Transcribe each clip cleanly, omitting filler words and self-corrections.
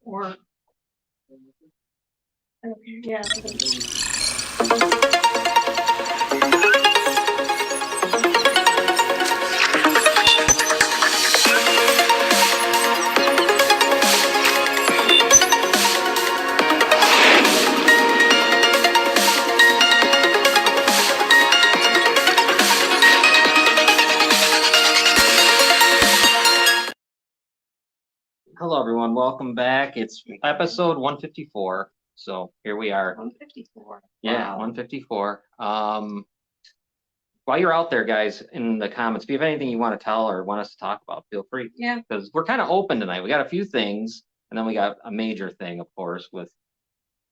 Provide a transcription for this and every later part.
Or okay, yeah. Hello, everyone. Welcome back. It's episode 154. So here we are. 154. Yeah, wow. 154. While you're out there, guys, in the comments, if you have anything you want to tell or want us to talk about, feel free. Yeah. Because we're kind of open tonight. We got a few things, and then we got a major thing, of course, with.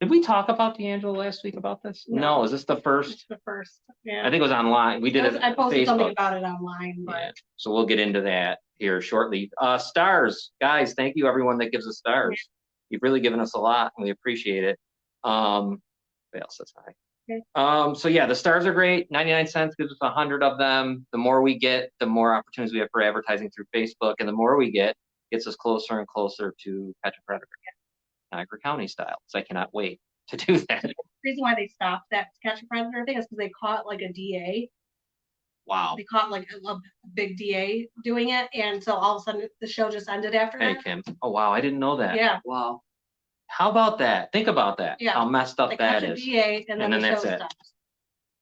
Did we talk about D'Angelo last week about this? No, is this the first? It's the first. Yeah. I think it was online. We did it. I posted Facebook. something about it online, but yeah. So we'll get into that here shortly. Stars, guys, thank you everyone that gives us stars. Yeah. You've really given us a lot, and we appreciate it. What else says hi? Okay. So yeah, the stars are great. 99 cents gives us 100 of them. The more we get, the more opportunities we have for advertising through Facebook, and the more we get, gets us closer and closer to Catch a Predator. Niagara County style. So I cannot wait to do that. The reason why they stopped that Catch a Predator thing is because they caught like a DA. Wow. They caught like a big DA doing it, and so all of a sudden the show just ended after that. Hey, Kim. Oh, wow. I didn't know that. Yeah. Wow. How about that? Think about that. Yeah. How messed up that is. DA, and then the that's show it. stops.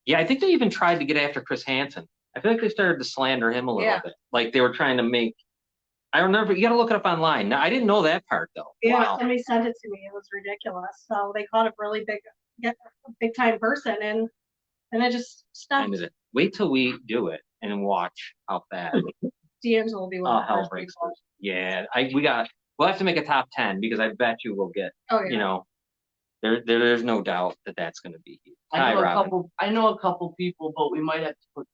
Yeah, I think they even tried to get after Chris Hansen. I feel like they started to slander him a little bit. Like they were trying to make. I remember, you got to look it up online. Now, I didn't know that part, though. Yeah, wow. Somebody sent it to me. It was ridiculous. So they caught a really big time person, and it just stopped. Ended it. Wait till we do it and watch how bad. D'Angelo will be one of the first people. Yeah, we'll have to make a top 10 because I bet you we'll get, you know, there's no doubt that that's going to be huge. I know a couple people, but we might have to put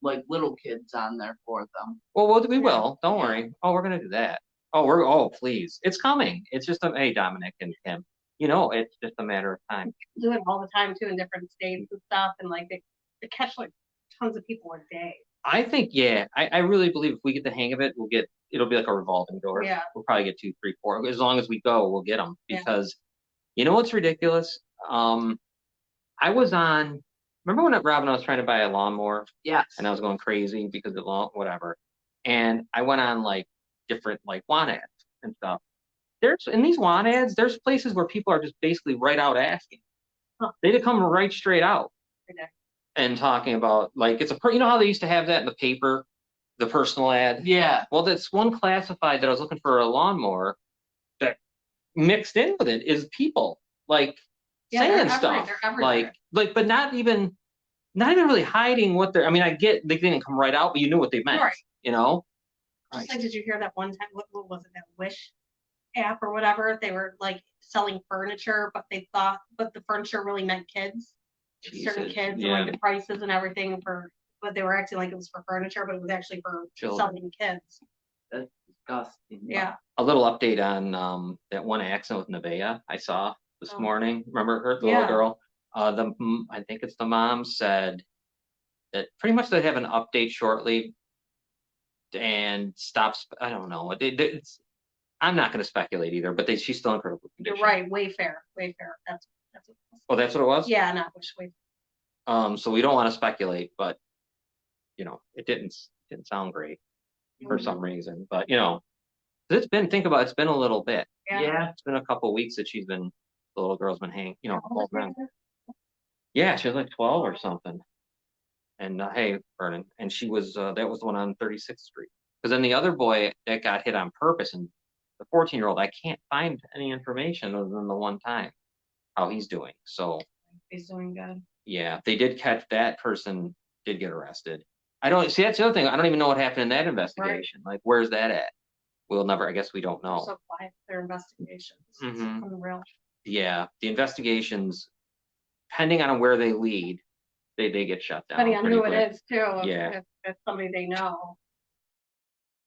little kids on there for them. Well, we will. Don't worry. Oh, we're gonna do that. Oh, please. It's coming. It's just hey, Dominic and Kim. You know, it's just a matter of time. Do it all the time too in different states and stuff, and like they catch like tons of people a day. I think, yeah. I really believe if we get the hang of it, it'll be like a revolving door. Yeah. We'll probably get 2, 3, 4. As long as we go, we'll get them because you know what's ridiculous? I was on. Remember when Rob and I was trying to buy a lawnmower? Yes. And I was going crazy because of whatever. And I went on like different like want ads and stuff. In these want ads, there's places where people are just basically right out asking. Huh. They'd come right straight out and talking about like you know how they used to have that in the paper, the personal ad? Yeah. Well, that's one classified that I was looking for a lawnmower that mixed in with it is people like saying stuff like but not even really hiding what they're. I mean, I get they didn't come right out, but you knew what they meant. Right. You know. Just like, did you hear that one time? What was it? That Wish app or whatever? They were like selling furniture, but the furniture really meant kids, certain kids, and like the prices and everything but they were acting like it was for furniture, but it was actually for selling kids. That's disgusting. Yeah. A little update on that one accident with Nevaeh I saw this morning. Remember her, the little girl? I think it's the mom said that pretty much they have an update shortly and stops. I don't know. I'm not going to speculate either, but she's still in critical condition. You're right. Wayfair. That's what that's what it was? Yeah, not Wayfair. So we don't want to speculate, but you know, it didn't sound great for some reason. But you know, it's been a little bit. Yeah. It's been a couple of weeks that the little girl's been hanging, you know, holding around. Yeah, she was like 12 or something. And hey, Vernon, and she was that was the one on 36th Street. Because then the other boy that got hit on purpose, and the 14-year-old, I can't find any information other than the one time how he's doing. So he's doing good. Yeah, they did catch that person. Did get arrested. I don't see. That's the other thing. I don't even know what happened in that investigation. Right. Like, where's that at? We'll never. I guess we don't know. So quiet. Their investigations. Mm-hmm. Unreal. Yeah, the investigations, depending on where they lead, they get shut down. Depending on who it is, too. Yeah. If it's somebody they know,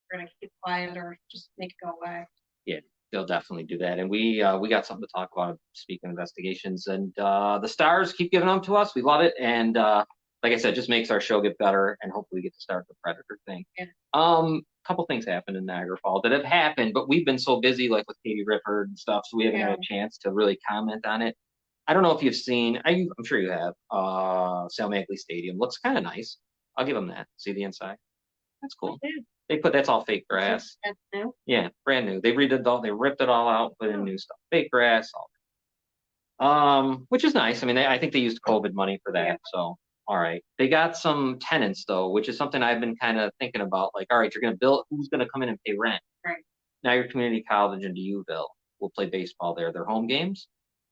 they're going to keep quiet or just make it go away. Yeah, they'll definitely do that. And we got something to talk about, speaking of investigations. And the stars keep giving them to us. We love it. And like I said, just makes our show get better. And hopefully we get to start the Predator thing. Yeah. couple things happened in Niagara Falls that have happened, but we've been so busy, like with Katie Rifford and stuff, so we haven't had a chance to really comment on it. I don't know if you've seen, I'm sure you have, Sal Magley Stadium. Looks kind of nice. I'll give them that. See the inside? That's cool. That's all fake grass. That's new. Yeah, brand new. They ripped it all out, put in new stuff. Fake grass, which is nice. I mean, I think they used COVID money for that, so all right. They got some tenants though, which is something I've been kind of thinking about. Like, all right, you're gonna build, who's gonna come in and pay rent? Right. Now your community college in Duville will play baseball there, their home games.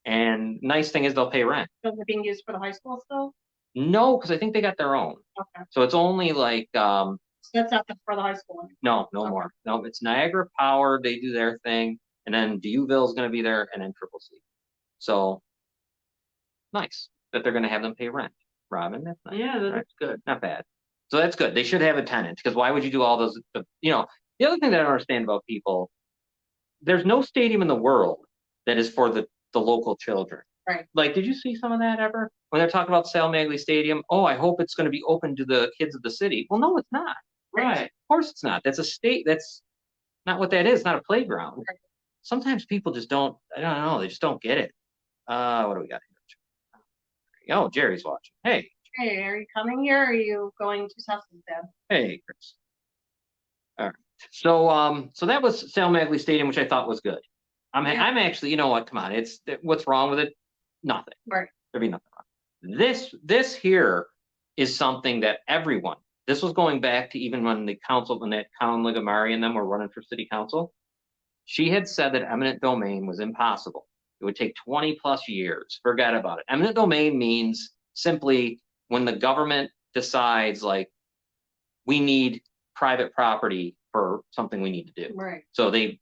And nice thing is they'll pay rent. So they're being used for the high school still? No, because I think they got their own. Okay. So it's only like So that's not for the high school anymore. no more. No, it's Niagara Power. They do their thing, and then Duville's going to be there, and then Triple C. So nice that they're going to have them pay rent. Robin, that's nice. Yeah, that's good. Not bad. So that's good. They should have a tenant, because why would you do all those? The other thing that I don't understand about people, there's no stadium in the world that is for the local children. Right. Like, did you see some of that ever? When they're talking about Sal Magley Stadium, oh, I hope it's going to be open to the kids of the city. Well, no, it's not. Right. Of course it's not. That's a state. That's not what that is. It's not a playground. Right. Sometimes people just don't, I don't know, they just don't get it. What do we got here? Oh, Jerry's watching. Hey. Hey, are you coming here, or are you going to Sussex, Dad? Hey, Chris. All right. So that was Sal Magley Stadium, which I thought was good. I'm actually, you know what? Come on, what's wrong with it? Nothing. Right. There'd be nothing wrong. This here is something that everyone. This was going back to even when that Colin Ligamari and them were running for city council. She had said that eminent domain was impossible. It would take 20 plus years. Forget about it. Eminent domain means simply when the government decides, like, we need private property for something we need to do. Right. So they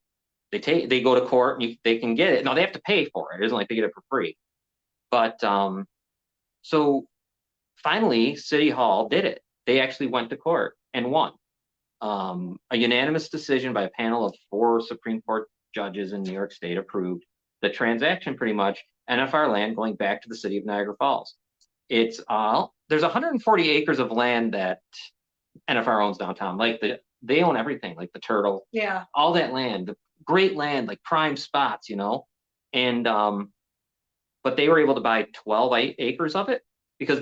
go to court and they can get it. Now they have to pay for it. It isn't like they get it for free. But so finally, City Hall did it. They actually went to court and won. A unanimous decision by a panel of 4 Supreme Court judges in New York State approved the transaction, pretty much, NFR land going back to the city of Niagara Falls. It's there's 140 acres of land that NFR owns downtown. Like they own everything, like the Turtle. Yeah. All that land, great land, like prime spots, and but they were able to buy 12 acres of it, because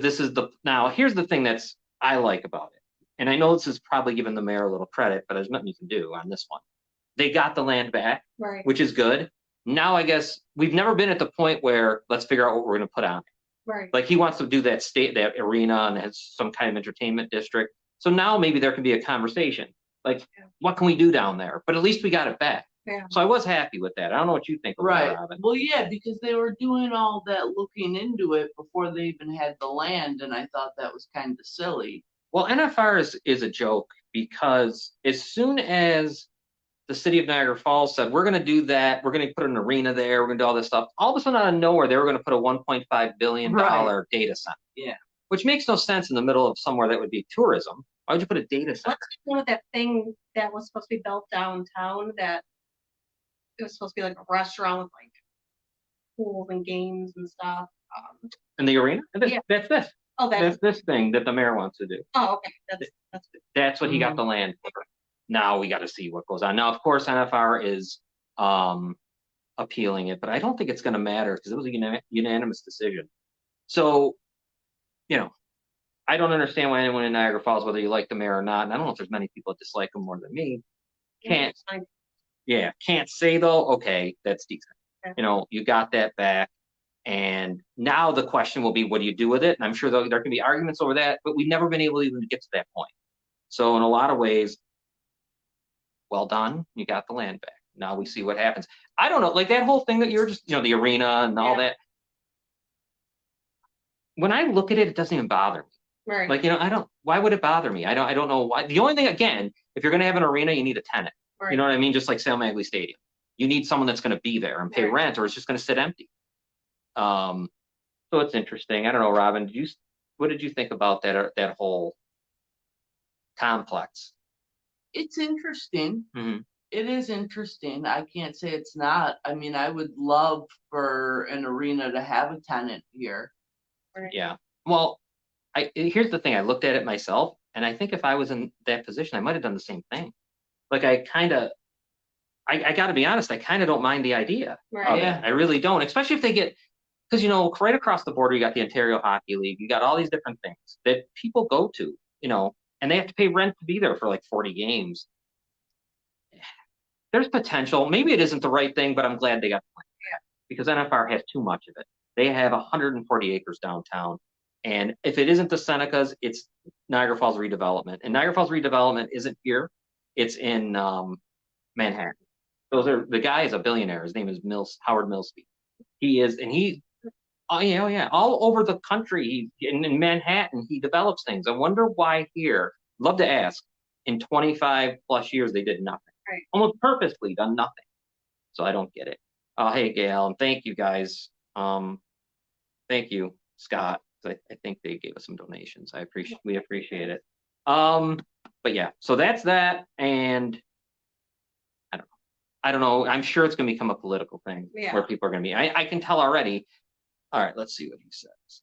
now here's the thing that's I like about it. And I know this is probably giving the mayor a little credit, but there's nothing you can do on this one. They got the land back, right, which is good. Now I guess we've never been at the point where let's figure out what we're going to put on it. Right. Like he wants to do that arena and has some kind of entertainment district. So now maybe there can be a conversation. Like, what can we do down there? But at least we got it back. Yeah. So I was happy with that. I don't know what you think about it, Robin. Well, yeah, because they were doing all that looking into it before they even had the land, and I thought that was kind of silly. Well, NFR is a joke, because as soon as the city of Niagara Falls said, we're going to do that, we're going to put an arena there, we're going to do all this stuff, all of a sudden out of nowhere, they were going to put a $1.5 billion data center. Yeah. Which makes no sense in the middle of somewhere that would be tourism. Why would you put a data center? What's one of that thing that was supposed to be built downtown, that it was supposed to be like a restaurant with like pools and games and stuff? In the arena? That's this. Oh, that's this thing that the mayor wants to do. Oh, okay. That's good. That's what he got the land for. Now we got to see what goes on. Now, of course, NFR is appealing it, but I don't think it's going to matter, because it was a unanimous decision. So, I don't understand why anyone in Niagara Falls, whether you like the mayor or not, and I don't know if there's many people that dislike him more than me, can't say though, okay, that's decent. Okay. You got that back. And now the question will be, what do you do with it? And I'm sure there can be arguments over that, but we've never been able to even get to that point. So in a lot of ways, well done, you got the land back. Now we see what happens. I don't know, like that whole thing that you're just, the arena and all that. When I look at it, it doesn't even bother me. Right. Like, why would it bother me? I don't know why. The only thing, again, if you're going to have an arena, you need a tenant. Right. You know what I mean? Just like Sal Magley Stadium. You need someone that's going to be there and pay rent, or it's just going to sit empty. So it's interesting. I don't know, Robin, what did you think about that whole complex? It's interesting. Mm-hmm. It is interesting. I can't say it's not. I mean, I would love for an arena to have a tenant here. Right. Yeah. Well, here's the thing. I looked at it myself, and I think if I was in that position, I might have done the same thing. like I got to be honest, I kind of don't mind the idea Right. of it. I really don't, especially if they get, because you know, right across the border, you got the Ontario Hockey League, you got all these different things that people go to, you know, and they have to pay rent to be there for like 40 games. There's potential. Maybe it isn't the right thing, but I'm glad they got the plan because NFR has too much of it. They have 140 acres downtown. And if it isn't the Senecas, it's Niagara Falls redevelopment. And Niagara Falls redevelopment isn't here. It's in Manhattan. The guy is a billionaire. His name is Howard Millsby. He is, and oh yeah, all over the country. In Manhattan, he develops things. I wonder why here. Love to ask. In 25 plus years, they did nothing. Right. Almost purposely done nothing. So I don't get it. Hey, Gail, and thank you guys. Thank you, Scott. I think they gave us some donations. We appreciate it. But yeah, so that's that. And I don't know. I'm sure it's going to become a political thing where people are going to be. I can tell already. All right, let's see what he says.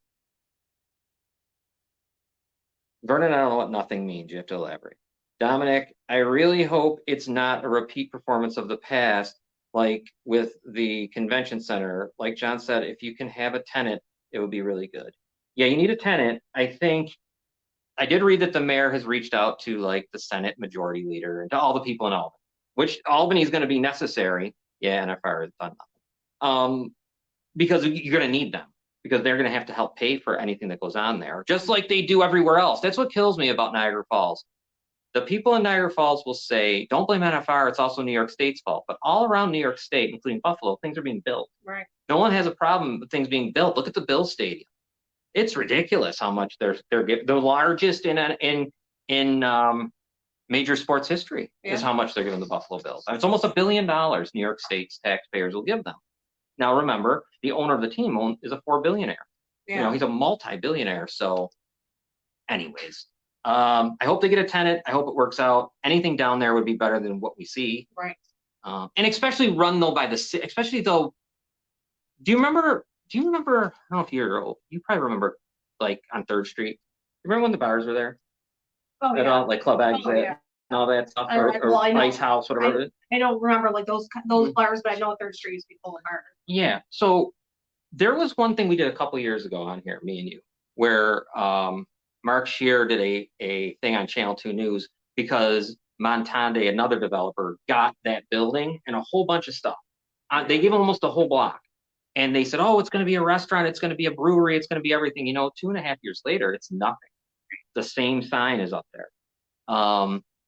Vernon, I don't know what nothing means. You have to elaborate. Dominic, I really hope it's not a repeat performance of the past, like with the convention center. Like John said, if you can have a tenant, it would be really good. Yeah, you need a tenant. I think I did read that the mayor has reached out to like the Senate majority leader and to all the people in Albany, which Albany is going to be necessary. Yeah, NFR has done nothing. Because you're going to need them because they're going to have to help pay for anything that goes on there, just like they do everywhere else. That's what kills me about Niagara Falls. The people in Niagara Falls will say, don't blame NFR, it's also New York State's fault. But all around New York State, including Buffalo, things are being built. Right. No one has a problem with things being built. Look at the Bills Stadium. It's ridiculous how much they're giving. The largest in major sports history is how much they're giving the Buffalo Bills. It's almost $1 billion New York State's taxpayers will give them. Now, remember, the owner of the team is a $4 billionaire. Yeah. You know, he's a multi-billionaire. So, anyways, I hope they get a tenant. I hope it works out. Anything down there would be better than what we see. Right. And especially run though by the city. Especially though, do you remember? I don't know if you're old. You probably remember, like on 3rd Street. Remember when the bars were there? Oh yeah. Like Club Exit and all that stuff, or Ice House, whatever. I don't remember like those bars, but I know 3rd Street used to be full of bars. Yeah. So there was one thing we did a couple years ago on here, me and you, where Mark Shear did a thing on Channel 2 News because Montande, another developer, got that building and a whole bunch of stuff. They gave almost a whole block. And they said, oh, it's going to be a restaurant, it's going to be a brewery, it's going to be everything. You know, 2.5 years later, it's nothing. The same sign is up there.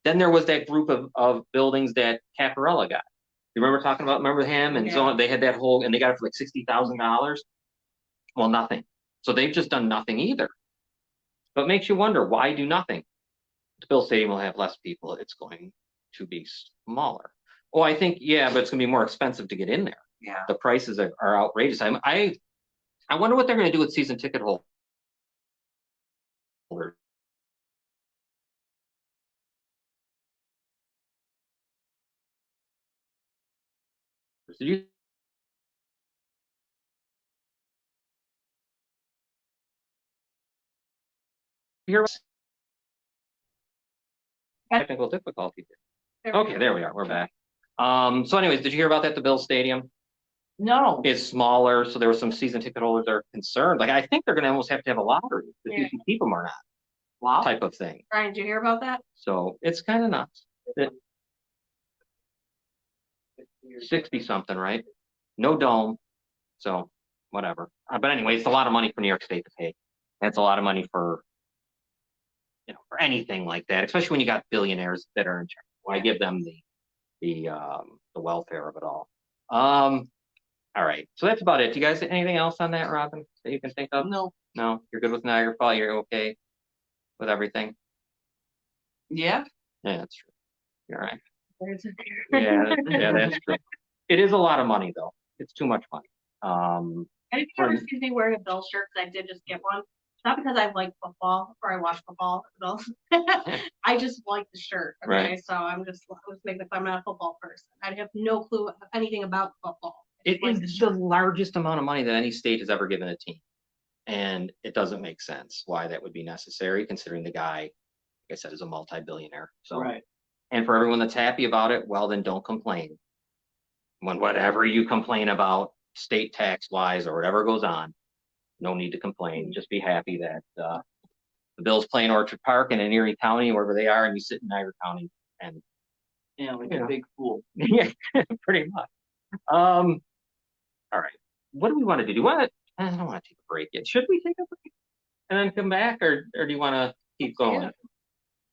Then there was that group of buildings that Caparella got. You remember him? And so they had that whole, and they got it for like $60,000. Well, nothing. So they've just done nothing either. But it makes you wonder, why do nothing? The Bill Stadium will have less people. It's going to be smaller. Oh, I think, yeah, but it's going to be more expensive to get in there. Yeah. The prices are outrageous. I wonder what they're going to do with season ticket holders. Did you hear technical difficulty? Okay, there we are. We're back. So anyways, did you hear about that? The Bill Stadium No. is smaller, so there were some season ticket holders that are concerned. Like, I think they're going to almost have to have a lottery if you can keep them or not. Wow. Type of thing. Brian, did you hear about that? So it's kind of nuts. 60 something, right? No dome. So whatever. But anyway, it's a lot of money for New York State to pay. That's a lot of money for, you know, for anything like that, especially when you got billionaires that are in charge. Why give them the welfare of it all? All right. So that's about it. Do you guys anything else on that, Robin, that you can think of? No. No, you're good with Niagara Falls. You're okay with everything. Yeah. Yeah, that's true. You're right. Yeah, that's true. It is a lot of money, though. It's too much money. And if you ever see me wearing a Bill shirt, because I did just get one, not because I like football or I watch football at all. I just like the shirt. Okay, right. So I was making fun. I'm not a football person. I have no clue anything about football. It is the largest amount of money that any state has ever given a team, and it doesn't make sense why that would be necessary, considering the guy, like I said, is a multi-billionaire. So right. And for everyone that's happy about it, well, then don't complain. When whatever you complain about, state tax wise or whatever goes on, no need to complain. Just be happy that the Bills play in Orchard Park and in Erie County, wherever they are, and you sit in Niagara County, and like a big fool. Yeah, pretty much. All right. What do we want to do? Do you want to? I don't want to take a break yet. Should we take a break and then come back, or do you want to keep going? Yeah.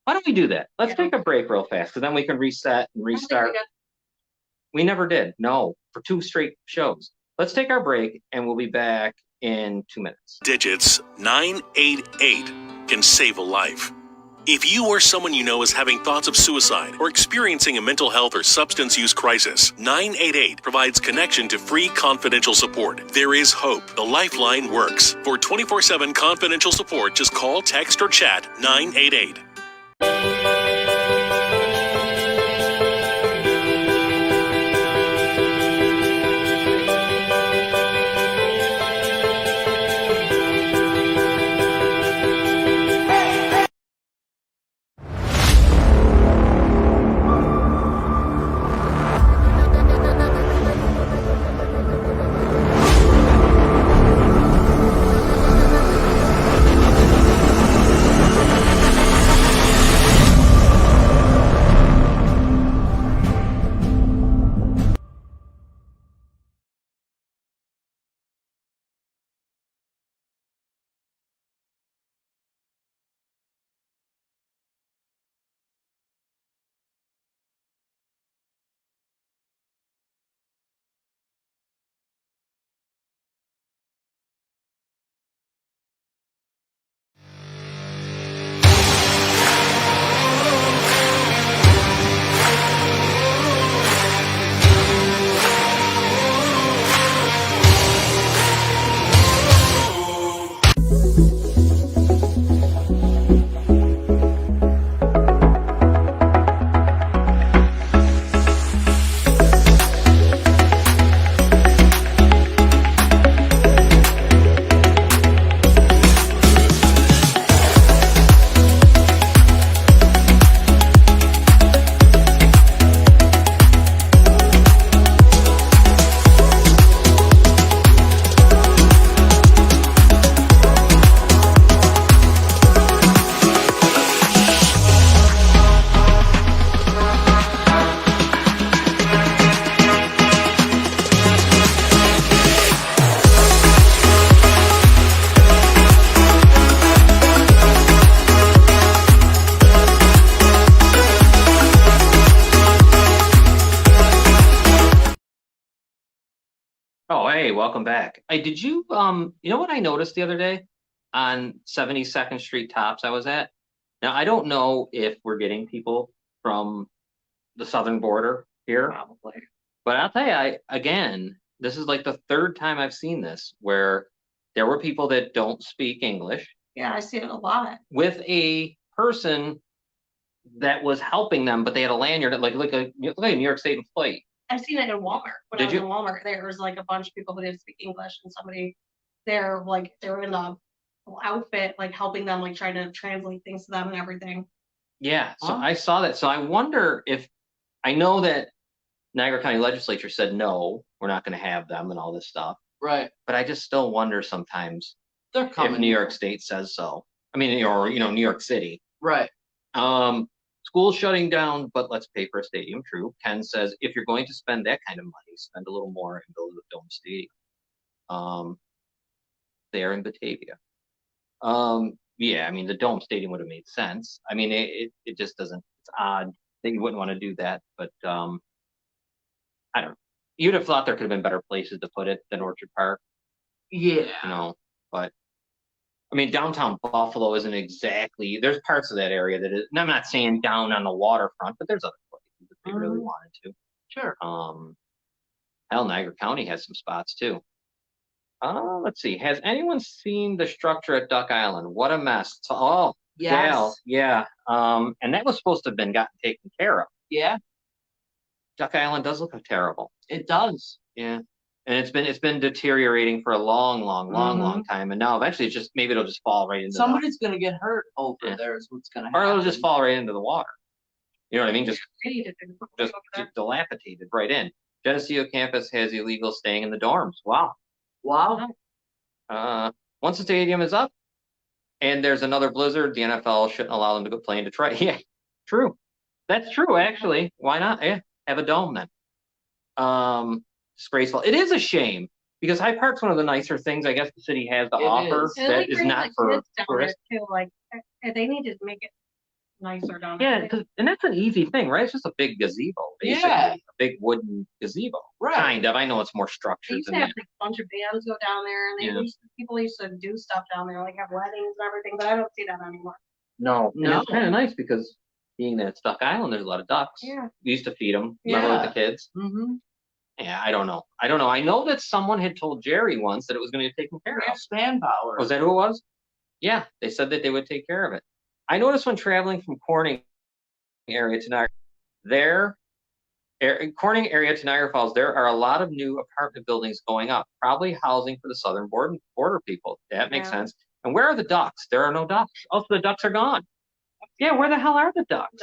Why don't we do that? Let's take a break real fast, because then we can reset and restart. We never did. No, for 2 straight shows. Let's take our break, and we'll be back in 2 minutes. Digits 988 can save a life. If you or someone you know is having thoughts of suicide or experiencing a mental health or substance use crisis, 988 provides connection to free confidential support. There is hope. The Lifeline works. For 24/7 confidential support, just call, text, or chat 988. Oh, hey, welcome back. Hey, did you you know what I noticed the other day on 72nd Street Tops I was at? Now, I don't know if we're getting people from the southern border here, Probably. but I'll tell you, again, this is like the 3rd time I've seen this where there were people that don't speak English Yeah, I see it a lot. with a person that was helping them, but they had a lanyard like a New York State employee. I've seen it in Walmart. When Did I was you? in Walmart, there was like a bunch of people who didn't speak English, and somebody they're in the outfit, like helping them, like trying to translate things to them and everything. Yeah, so Huh? I saw that. So I wonder if I know that Niagara County Legislature said no, we're not going to have them and all this stuff. Right. But I just still wonder sometimes They're coming. if New York State says so. I mean, or New York City. Right. School's shutting down, but let's pay for a stadium. True. Ken says if you're going to spend that kind of money, spend a little more and build a dome stadium. There in Batavia. Yeah, I mean the dome stadium would have made sense. I mean it just doesn't. It's odd that you wouldn't want to do that, but I don't know. You'd have thought there could have been better places to put it than Orchard Park. Yeah. But I mean, downtown Buffalo isn't exactly. There's parts of that area that is. And I'm not saying down on the waterfront, but there's other places if they really wanted to. Sure. Hell, Niagara County has some spots too. Let's see. Has anyone seen the structure at Duck Island? What a mess. Yes. Yeah. And that was supposed to have been gotten taken care of. Yeah, Duck Island does look terrible. it does. Yeah. And it's been deteriorating for a long time. And now eventually maybe it'll just fall right into Somebody's gonna get hurt over there is what's gonna happen. or it'll just fall right into the water. You know what I mean? Just Just dilapidated right in. Geneseo campus has illegal staying in the dorms. Wow. Wow. Once the stadium is up and there's another blizzard, the NFL shouldn't allow them to go play in Detroit. Yeah, true. That's true, actually. Why not? Yeah, have a dome then. Disgraceful. It is a shame because Hyde Park's one of the nicer things I guess the city has to offer that is not for tourists. Too. Like they need to make it nicer down Yeah, there. and that's an easy thing, right? It's just a big gazebo, basically. Yeah. A big wooden gazebo. Right. Kind of. I know it's more They structured used than to have that. like, a bunch of bands go down there, and people used to do stuff down there, like have weddings and everything. But I don't see that anymore. No. And No. it's kind of nice because being that it's Duck Island, there's a lot of ducks. Yeah. We used to feed them. Remember with the kids? Mm-hmm. Yeah, I don't know. I know that someone had told Jerry once that it was going to be taken care of. Spanbauer. Was that who it was? Yeah, they said that they would take care of it. I noticed when traveling from Corning area to Niagara, Corning area to Niagara Falls, there are a lot of new apartment buildings going up, probably housing for the southern border people. That makes sense. And where are the ducks? There are no ducks. Oh, so the ducks are gone. Yeah, where the hell are the ducks?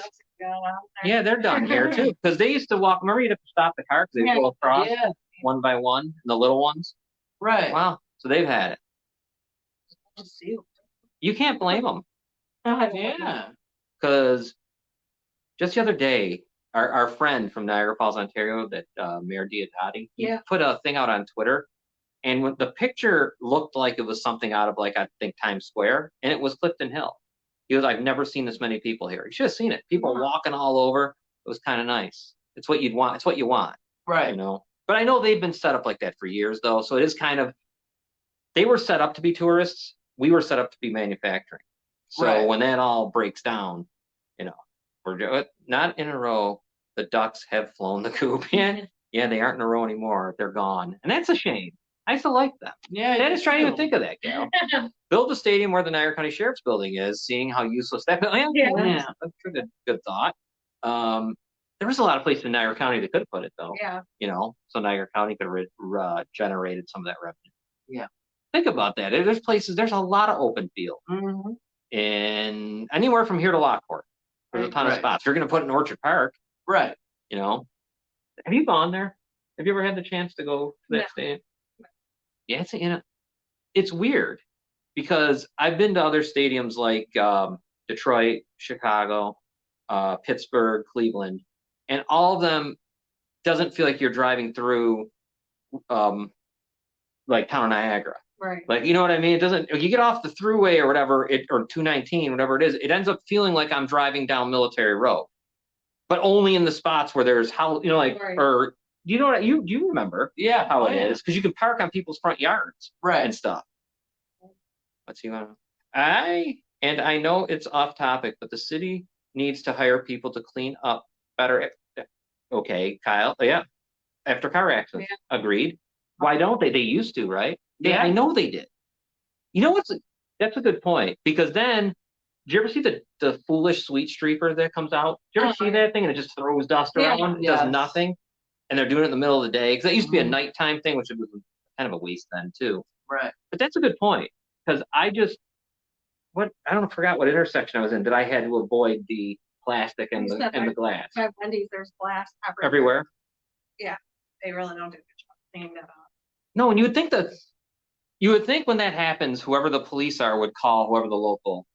Yeah, they're done here too. Because they used to walk. Remember, you'd have to stop the car because they'd go across one by one, the little ones. Right. Wow. So they've had it. You can't blame them. Yeah. Because just the other day, our friend from Niagara Falls, Ontario, that Mayor Diodati, he put a thing out on Twitter, and when the picture looked like it was something out of like I think Times Square, and it was Clifton Hill. He was, I've never seen this many people here. You should have seen it. People walking all over. It was kind of nice. It's what you'd want. It's what you want. Right. You know. But I know they've been set up like that for years, though. So it is kind of. They were set up to be tourists. We were set up to be manufacturing. So when that all breaks down, you know, we're not in a row. The ducks have flown the coop. Yeah, they aren't in a row anymore. They're gone, and that's a shame. I used to like them. Yeah. I just trying to even think of that, gal. Build a stadium where the Niagara County Sheriff's Building is, seeing how useless that. Yeah, that's a good thought. There was a lot of places in Niagara County that could have put it though. Yeah. You know, so Niagara County could have generated some of that revenue. Yeah. Think about that. There's places. There's a lot of open field. Mm-hmm. And anywhere from here to Lockport, there's a ton of spots. You're going to put it in Orchard Park. Right. You know, have you gone there? Have you ever had the chance to go to that stadium? Yeah, it's weird because I've been to other stadiums like Detroit, Chicago, Pittsburgh, Cleveland, and all of them doesn't feel like you're driving through like town of Niagara. Right. Like, you know what I mean? It doesn't, you get off the throughway or whatever, or 219, whatever it is, it ends up feeling like I'm driving down Military Road, but only in the spots where there's how, you know, like, or you know what, do you remember how it is? Because you can park on people's front yards and stuff. Let's see. I know it's off topic, but the city needs to hire people to clean up better. Okay, Kyle. Yeah. After car accidents. Yeah. Agreed. Why don't they? They used to, right? I know they did. You know that's a good point, because then, did you ever see the foolish sweet streaker that comes out? Did you ever see that thing and it just throws dust around? It does nothing. And they're doing it in the middle of the day. Because that used to be a nighttime thing, which was kind of a waste then too. Right. But that's a good point. Because I forgot what intersection I was in that I had to avoid the plastic and the glass. At Wendy's, there's glass everywhere. Yeah. They really don't do a good job cleaning that up. No, and you would think when that happens, whoever the police are would call whoever the local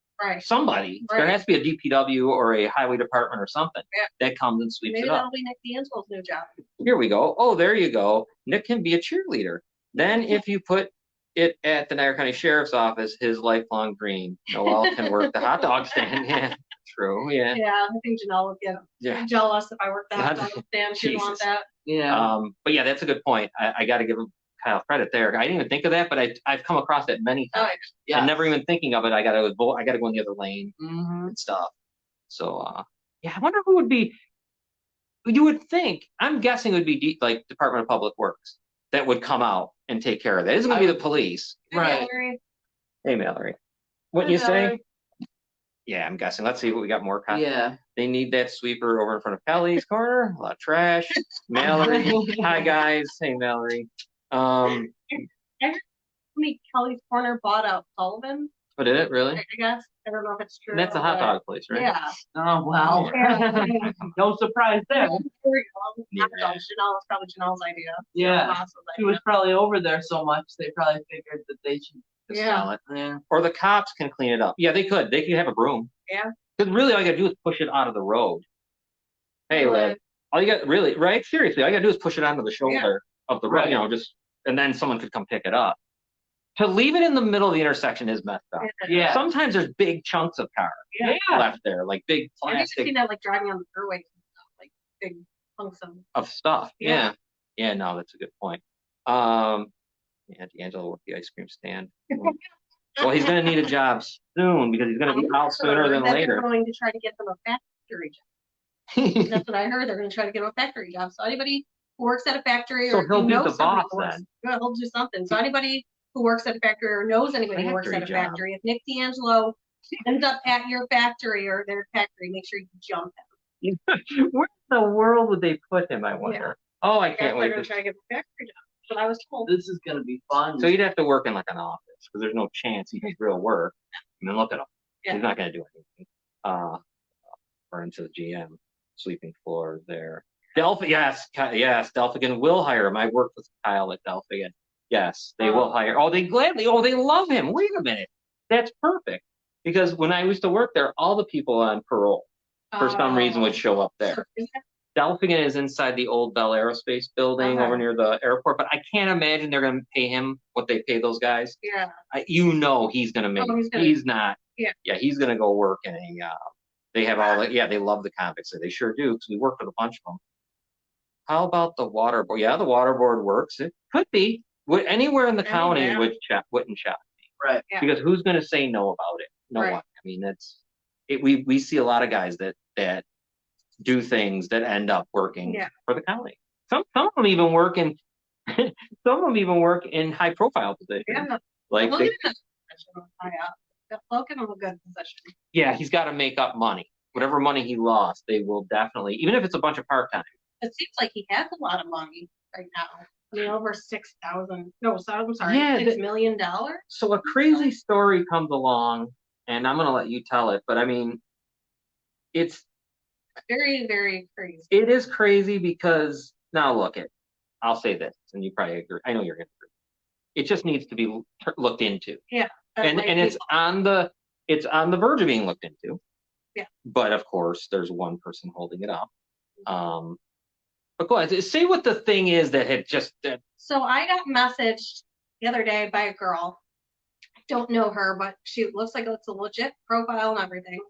somebody. Right. There has to be a DPW or a highway department or something that comes and sweeps it up. Maybe that'll be Nick D'Angelo's new job. Here we go. Oh, there you go. Nick can be a cheerleader. Then if you put it at the Niagara County Sheriff's Office, his lifelong dream, Noel can work the hot dog stand. Yeah, true. Yeah. Yeah, I think Janelle would get jealous if I worked the hot dog stand. She'd want that. Yeah. But yeah, that's a good point. I got to give him Kyle credit there. I didn't even think of that, but I've come across it many times. Yeah. And never even thinking of it. I got to go in the other lane and stuff. So yeah, I wonder who would be. You would think. I'm guessing it would be like Department of Public Works that would come out and take care of that. It isn't going to be the police. Right. Hey, Mallory. Wouldn't you say? Yeah, I'm guessing. Let's see what we got more. Yeah. They need that sweeper over in front of Kelly's corner. A lot of trash. Mallory. Hi, guys. Hey, Mallory. I heard Kelly's corner bought out Sullivan. Oh, did it really? I guess. I don't know if it's true. And that's a hot but- dog place, right? Yeah. Oh, well, Yeah. no surprise there. Here we go. Yeah. Janelle, it's probably Janelle's idea. Yeah. Ross's She idea. was probably over there so much, they probably figured that they should just Yeah. sell it. Yeah. Or the cops can clean it up. Yeah, they could. They could have a broom. Yeah. Because really, all you gotta do is push it out of the road. Hey, Really? Liv. All you got, really, right? Seriously, all you gotta do is push it onto the shoulder of the road, Right. you know, just, and then someone could come pick it up. To leave it in the middle of the intersection is messed up. Yeah. Sometimes there's big chunks of car Yeah. left there, like big I've even plastic seen that like driving on the thruway, like big hunks of. of stuff. Yeah. Yeah, no, that's a good point. Yeah, D'Angelo worked the ice cream stand. Well, he's gonna need a job soon because he's gonna be out sooner than That later. They're going to try to get them a factory job. That's what I heard. They're going to try to get him a factory job. So anybody who works at a factory So or he'll who be knows the somebody boss who works, then. yeah, he'll do something. So anybody who works at a factory or knows anybody who works at a Factory job. factory, if Nick D'Angelo ends up at your factory or their factory, make sure you jump him. Where in the world would they put him, I wonder? Oh, I That's can't why wait they're going to. to try to get him a factory job. That's what I was told. This is gonna be fun. So he'd have to work in like an office because there's no chance he does real work. And then look at him. Yeah. He's not gonna do anything. Or into the GM, sweeping floors there. Delphi, yes, Delphigan will hire him. I worked with Kyle at Delphigan. Yes, they will hire. Oh, they gladly. Oh, they love him. Wait a minute, that's perfect. Because when I used to work there, all the people on parole for some reason would show up there. So is that- Delphigan is inside the old Bell Aerospace building over near the airport, but I can't imagine they're going to pay him what they pay those guys. Yeah. You know he's going to make. Oh, He's not. Yeah. Yeah, he's going to go work in a. They have all the. Yeah, they love the convicts. They sure do because we work with a bunch of them. How about the water board? Yeah, the water board works. It could be anywhere in the county Anywhere. wouldn't check Right. Yeah. because who's going to say no about it? No Right. one. I mean, that's it. We see a lot of guys that do things that end up working for the county. Some of them even work in high profile positions. Yeah. Like Look they, at him. Look at him a good position. yeah, he's got to make up money. Whatever money he lost, they will definitely, even if it's a bunch of part time. It seems like he has a lot of money right now. I mean, over 6,000. No, so I'm sorry, Yeah, $6 million. So a crazy story comes along, and I'm gonna let you tell it. But I mean, it's Very, very crazy. it is crazy because now look it. I'll say this, and you probably agree. I know you're gonna agree. It just needs to be looked into. And Like it's on the verge of being looked into. Yeah. But of course, there's one person holding it up. But go ahead. Say what the thing is that had just. So I got messaged the other day by a girl. I don't know her, but she looks like it's a legit profile and everything.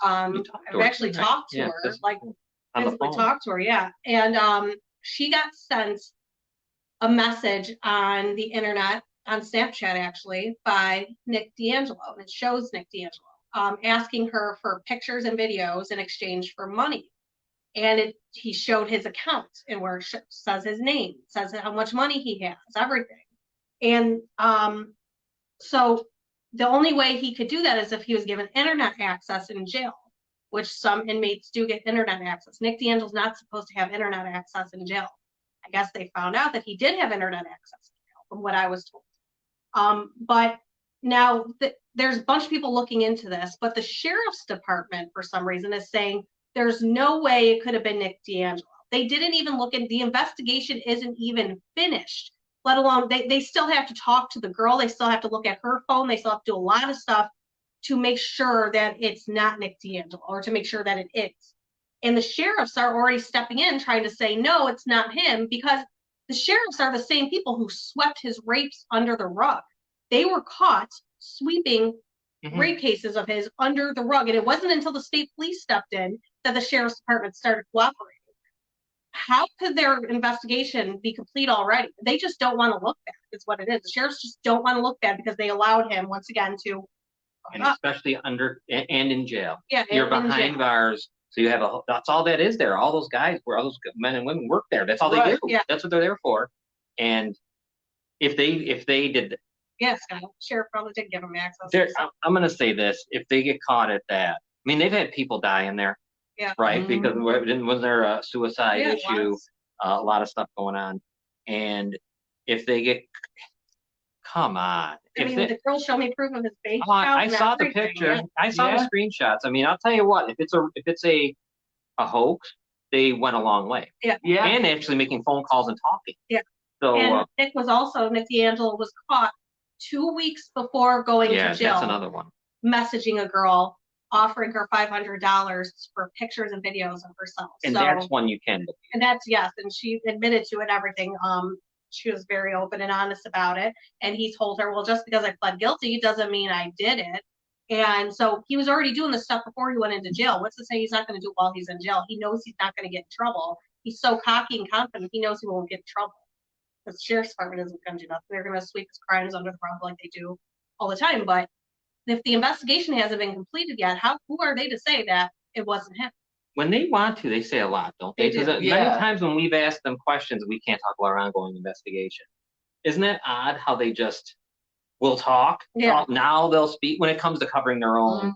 I've actually talked to her, like on the physically phone. talked to her, yeah. And she got sent a message on the internet, on Snapchat actually, by Nick D'Angelo, and it shows Nick D'Angelo, asking her for pictures and videos in exchange for money. And he showed his account and where it says his name, says how much money he has, everything. And so the only way he could do that is if he was given internet access in jail, which some inmates do get internet access. Nick D'Angelo's not supposed to have internet access in jail. I guess they found out that he did have internet access in jail, from what I was told. But now there's a bunch of people looking into this, but the sheriff's department, for some reason, is saying there's no way it could have been Nick D'Angelo. They didn't even look at the investigation, isn't even finished, let alone they still have to talk to the girl. They still have to look at her phone. They still have to do a lot of stuff to make sure that it's not Nick D'Angelo, or to make sure that it is. And the sheriffs are already stepping in trying to say, no, it's not him, because the sheriffs are the same people who swept his rapes under the rug. They were caught sweeping rape cases of his under the rug. And it wasn't until the state police stepped in that the sheriff's department started cooperating. How could their investigation be complete already? They just don't want to look bad, is what it is. The sheriffs just don't want to look bad because they allowed him, once again, to. And especially under and in jail. Yeah, You're behind bars. So you have that's all that is there. All those guys, all those men and women work there. That's all they do. Yeah. That's what they're there for. And if they did. Yes, sheriff probably did give him access. I'm going to say this. If they get caught at that, I mean, they've had people die in there. Yeah. Right? Because wasn't there a suicide issue? Was. A lot of stuff going on. And if they get come on. I mean, the girl showed me proof of his bank Oh, account. I and saw the everything. picture. I saw Yeah. the screenshots. I mean, I'll tell you what, if it's a hoax, they went a long way. Yeah. And actually making phone calls and talking. Yeah. So And Nick D'Angelo was caught 2 weeks before going yeah, to jail, that's another one. messaging a girl, offering her $500 for pictures and videos of herself. And so, that's one you can believe. and that's, yes, and she admitted to it and everything. She was very open and honest about it. And he told her, well, just because I pled guilty doesn't mean I did it. And so he was already doing this stuff before he went into jail. What's to say he's not going to do it while he's in jail? He knows he's not going to get in trouble. He's so cocky and confident, he knows he won't get in trouble. The sheriff's department isn't going to do nothing. They're going to sweep his crimes under the rug like they do all the time. But if the investigation hasn't been completed yet, who are they to say that it wasn't him? When they want to, they say a lot, don't they? They do. Because Yeah. many times when we've asked them questions, we can't talk about our ongoing investigation. Isn't that odd how they just will talk? Yeah. Now they'll speak when it comes to covering their own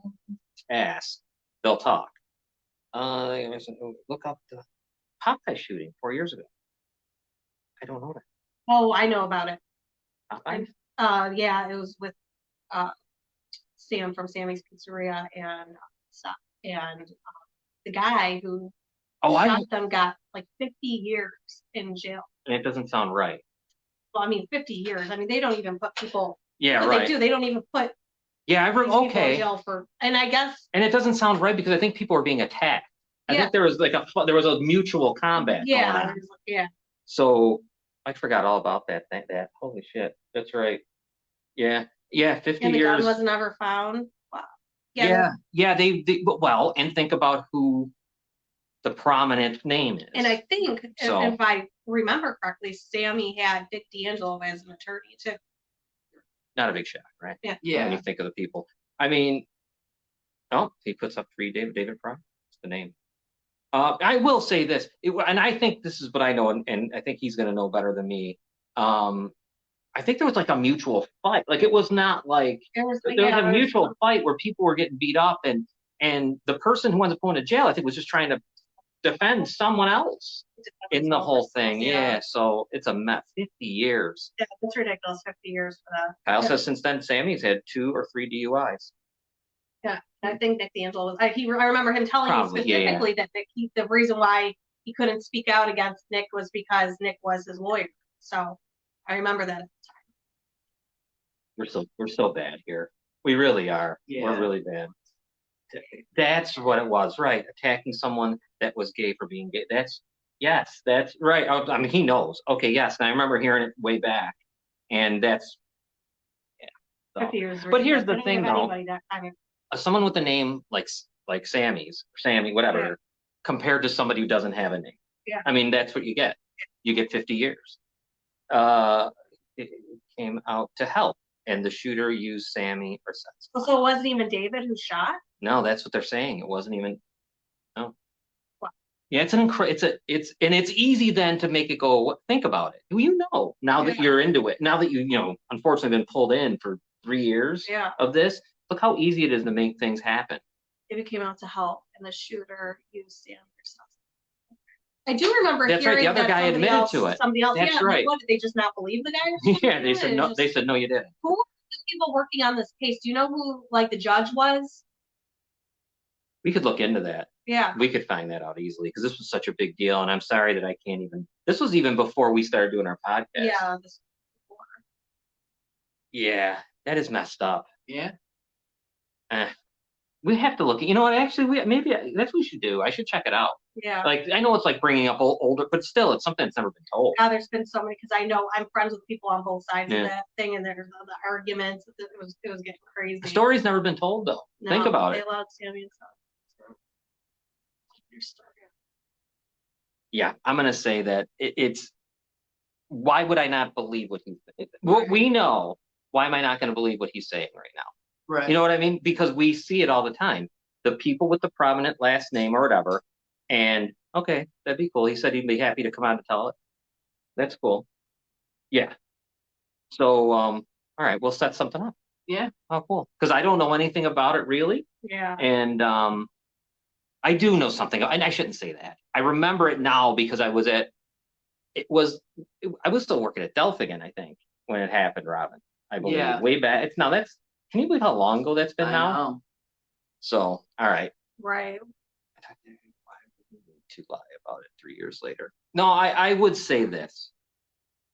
ass. They'll talk. Look up the Popeye shooting 4 years ago. I don't know that. Oh, I know about it. Popeye? Yeah, it was with Sam from Sammy's Pizzeria and stuff. And the guy who shot them got like 50 years in jail. And it doesn't sound right. Well, I mean, 50 years. I mean, they don't even put people. Yeah, what right. They do. They don't even put. Yeah, these people in okay. jail for. And I guess. And it doesn't sound right because I think people are being attacked. I Yeah. think there was a mutual combat going Yeah. on. Yeah. So I forgot all about that. That holy shit. That's right. Yeah. Yeah. 50 And the years. gun was never found. Wow. Yeah. They well, and think about who the prominent name is. And I think, So- if I remember correctly, Sammy had Dick D'Angelo as an attorney too. Not a big shock, right? Yeah. When Yeah. you think of the people. I mean, he puts up 3 David Fry. That's the name. I will say this, and I think this is what I know, and I think he's going to know better than me. I think there was like a mutual fight. Like it was not like There was a mutual fight where people were getting beat up, and the person who ends up going to jail, I think, was just trying to defend someone else in the whole thing. Yeah. So it's a mess. 50 years. Yeah, it's ridiculous. 50 years for that. Kyle says since then, Sammy's had 2 or 3 DUIs. Yeah, I think Nick D'Angelo was. I remember him telling Probably, me specifically that the reason why he couldn't speak out against Nick was because Nick was his lawyer. So I remember that at the time. We're so bad here. We really are. Yeah. We're really bad. That's what it was, right? Attacking someone that was gay for being gay. That's right. I mean, he knows. Okay, yes. And I remember hearing it way back, and that's So. 50 years. But here's the I don't thing, have though. anybody that kind of- Someone with a name like Sammy's, or Sammy, whatever, Yeah. compared to somebody who doesn't have a name. Yeah. I mean, that's what you get. You get 50 years. It came out to help, and the shooter used Sammy or sex. So it wasn't even David who shot? No, that's what they're saying. It wasn't even. No. Wow. Yeah, it's easy then to make it go. Think about it. You know, now that Yeah. you're into it, now that unfortunately been pulled in for 3 years Yeah. of this. Look how easy it is to make things happen. David came out to help, and the shooter used Sam or something. I do remember That's right, hearing the other that guy somebody admitted else, to it. Somebody else, That's yeah, right. What, did they just not believe the guy? or Yeah, something? they said no. Just- They said no, you didn't. Who were the people working on this case? Do you know who, like, the judge was? We could look into that. Yeah. We could find that out easily because this was such a big deal, and I'm sorry that I can't even. This was even before we started doing our podcast. Yeah. Yeah, that is messed up. Yeah. We have to look. You know what? Actually, maybe that's what we should do. I should check it out. Yeah. Like, I know it's like bringing up older, but still, it's something that's never been told. Yeah, there's been so many because I know I'm friends with people on both sides Yeah. of that thing, and there's the arguments. It was getting crazy. The story's never been told, though. Think No, about they it. allowed Sammy and stuff. Their story. Yeah, I'm gonna say that it's. Why would I not believe what he's? What we know. Why am I not going to believe what he's saying right now? Right. You know what I mean? Because we see it all the time. The people with the prominent last name or whatever. And okay, that'd be cool. He said he'd be happy to come out and tell it. That's cool. Yeah. So, all right, we'll set something up. Yeah. Oh, cool. Because I don't know anything about it really. Yeah. And I do know something. And I shouldn't say that. I remember it now because I was still working at Delphigan, I think, when it happened, Robin. I believe, Yeah. way back. Can you believe how long ago that's been I now? know. So, all right. Right. To lie about it 3 years later. No, I would say this.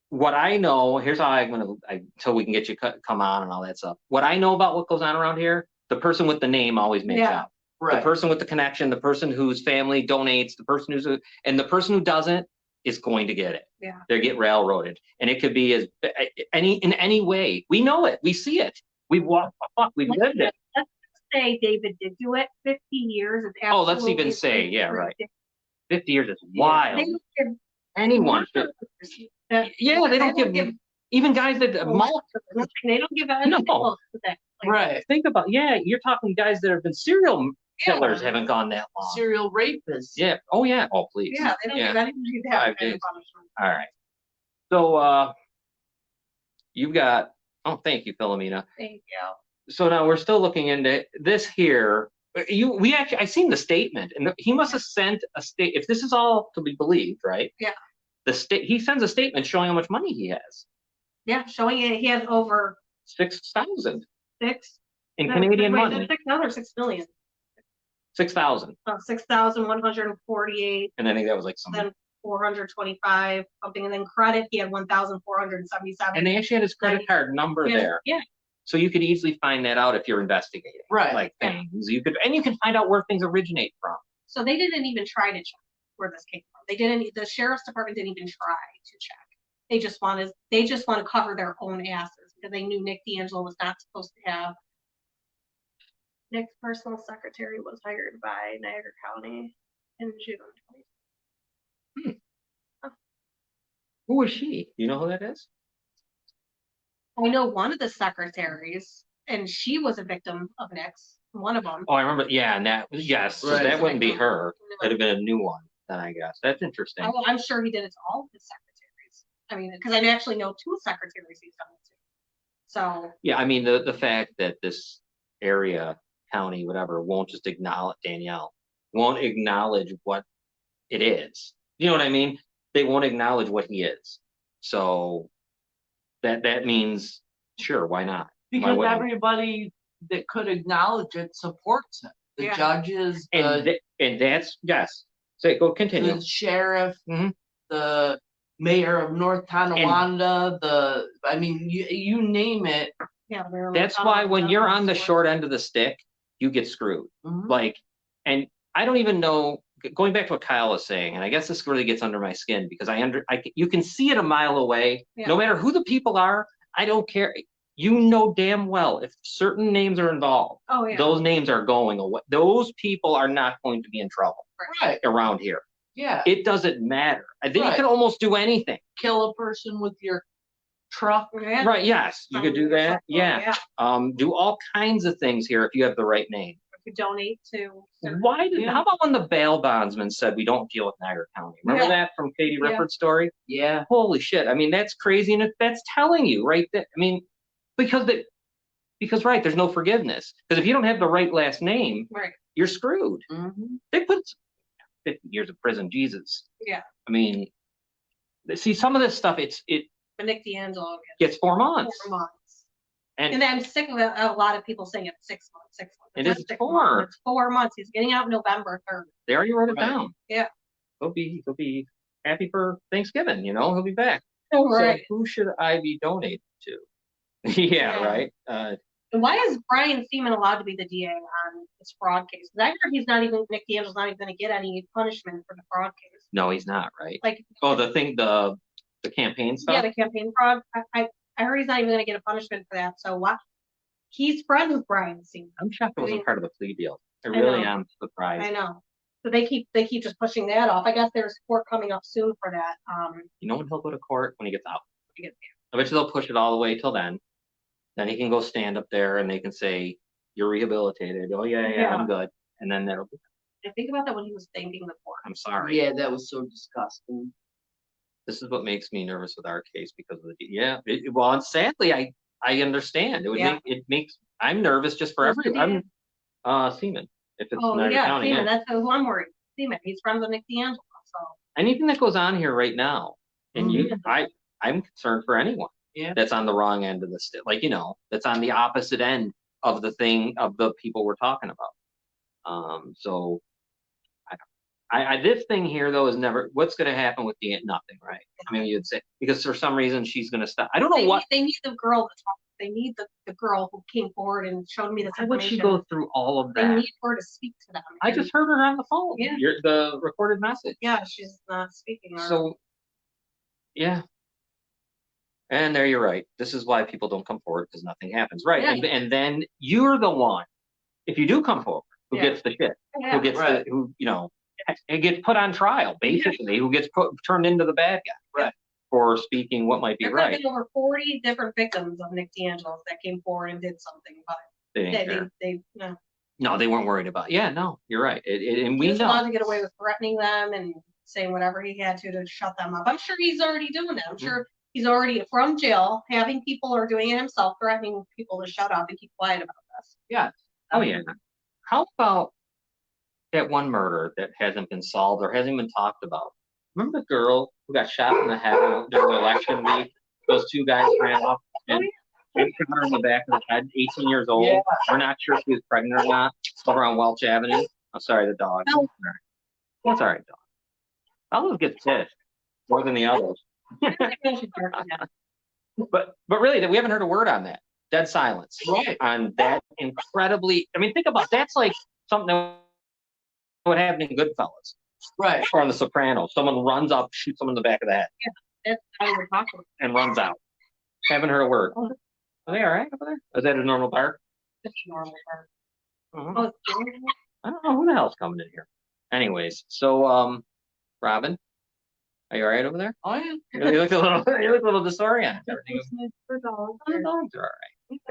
What I know, here's how until we can get you come on and all that stuff. What I know about what goes on around here, the person with the name always makes out. The Right. person with the connection, the person whose family donates, the person and the person who doesn't is going to get it. Yeah. They get railroaded. And it could be in any way. We know it. We see it. We've lived it. Let's say David did do it. 50 years is Oh, let's absolutely even say, yeah, right. ridiculous. 50 years is Yeah. wild. They don't give Anyone should. Yeah, they don't give even guys that They don't give anything close to that. Like, Right. think about, you're talking guys that have been serial killers haven't gone that long. Serial rapists. Yeah. Oh yeah. Oh please. Yeah, they don't give anybody that 5 kind of days. punishment. All right. So you've got. Oh, thank you, Philomena. Thank you. So now we're still looking into this here. I seen the statement, and he must have sent a state. If this is all to be believed, right? Yeah. He sends a statement showing how much money he has. Yeah, showing it. He has over 6,000 six. in Canadian wait, money. 6,000 or 6 million. 6,000. 6,148. And I think that was like some. Then 425 something, and then credit he had 1,477. And they actually had his credit card number there. Yeah. So you could easily find that out if you're investigating. Right. Like things. You can find out where things originate from. So they didn't even try to check where this came from. The sheriff's department didn't even try to check. They just want to cover their own asses because they knew Nick D'Angelo was not supposed to have. Nick's personal secretary was hired by Niagara County in June 20. Who was she? You know who that is? I know one of the secretaries, and she was a victim of Nick's. One of them. Oh, I remember. Yeah, and yes. So Right. that wouldn't be her. That'd have been a new one then, I guess. That's interesting. I'm sure he did it to all of his secretaries. I mean, because I actually know 2 secretaries he's done it to. So. Yeah, I mean the fact that this area, county, whatever, won't just acknowledge what it is. You know what I mean? They won't acknowledge what he is. So that means, sure, why not? Because everybody that could acknowledge it supports him. The judges, and that's yes. So go continue. The sheriff, Mhm. the mayor of North Tonawanda, you name it. Yeah, that's why when you're on the short end of the stick, you get screwed. Mhm. Like, and I don't even know. Going back to what Kyle was saying, and I guess this really gets under my skin because you can see it a mile away. Yeah. No matter who the people are, I don't care. You know damn well if certain names are involved, Oh yeah. those names are going away. Those people are not going to be in trouble Right. around here. Yeah. It doesn't matter. They Right. can almost do anything. Kill a person with your truck. Yeah. Right? Yes, you could do that. Yeah. Yeah. Do all kinds of things here if you have the right name. If you donate to. How about when the bail bondsman said we don't deal with Niagara County? Remember that from Katie Yeah. Rifford's story? Yeah. Holy shit. I mean, that's crazy. And that's telling you, right? I mean, because right, there's no forgiveness. Because if you don't have the right last name, Right. you're screwed. Mm-hmm. They put 50 years of prison, Jesus. Yeah. I mean, see, some of this stuff, But Nick D'Angelo gets 4 months. 4 months. And And I'm sick of a lot of people saying it's 6 months, 6 months. It It's is not 6 4. months, it's 4 months. He's getting out November 3rd. they already wrote it Right. down. Yeah. He'll be happy for Thanksgiving, he'll be back. Right. So who should I be donating to? Yeah, Yeah. right. And why is Brian Seaman allowed to be the DA on this fraud case? Because I heard Nick D'Angelo's not even going to get any punishment for the fraud case. No, he's not, right? Like, Oh, the campaign stuff? yeah, the campaign fraud. I heard he's not even going to get a punishment for that. So what? He's friends with Brian Seaman. I'm shocked it wasn't part of the plea deal. I I really know. am surprised. I know. So they keep just pushing that off. I guess there's court coming up soon for that. You know when he'll go to court? When he gets out. When he gets I bet you they'll push it all the way till then. Then he can go stand up there and they can say, you're rehabilitated. Oh, yeah, Yeah. I'm good. And then that'll be, I think about that when he was thanking the court. I'm sorry. Yeah, that was so disgusting. This is what makes me nervous with our case because of well, and sadly, I understand. It makes, I'm nervous just for everyone. I'm Seaman. If it's Niagara County. Seaman, Yeah. that's who I'm worried. Seaman, he's friends with Nick D'Angelo. So Anything that goes on here right now, and I'm concerned for anyone. that's on the wrong end of the stick, like, that's on the opposite end of the thing of the people we're talking about. So this thing here though is never. What's going to happen with the nothing, right? I mean, you'd say because for some reason she's going to stop. I don't know what they need the girl to talk. They need the girl who came forward and showed me this information. Why would she go through all of that? They need her to speak to them. I just heard her on the phone. Yeah. The recorded message. Yeah, she's not speaking. So, yeah. And there you're right. This is why people don't come forward because nothing happens. Right. Yeah. And then you're the one, if you do come forward, who gets the shit. Yeah. Who gets it gets put on trial, basically, who gets turned into the bad guy. Right. For speaking what might be There right. have been over 40 different victims of Nick D'Angelo's that came forward and did something about it. They no. No, they weren't worried about it. Yeah, no, you're right. And we He was know. allowed to get away with threatening them and saying whatever he had to shut them up. I'm sure he's already doing that. I'm sure he's already from jail, having people or doing it himself, threatening people to shut up and keep quiet about this. Yeah. Oh, yeah. How about that one murder that hasn't been solved or hasn't been talked about? Remember the girl who got shot in the head during election week? Those two guys ran off and hit her in the back of the head, 18 years old. Yeah. We're not sure if she was pregnant or not. Over on Welch Avenue. I'm sorry, the dog. No. That's all right, dog. Olive gets pissed more than the others. But really, we haven't heard a word on that. Dead silence on that incredibly. I mean, think about that's like something that would happen in Goodfellas. Right. Or on The Sopranos, someone runs up, shoots someone in the back of the head. Yeah, that's how we're talking. And runs out. Haven't heard a word. Are they all right over there? Is that a normal bark? It's normal. I don't know who the hell's coming in here. Anyways, so Robin, are you all right over there? Oh yeah. You look a little disoriented. Everything. The dogs The dogs are all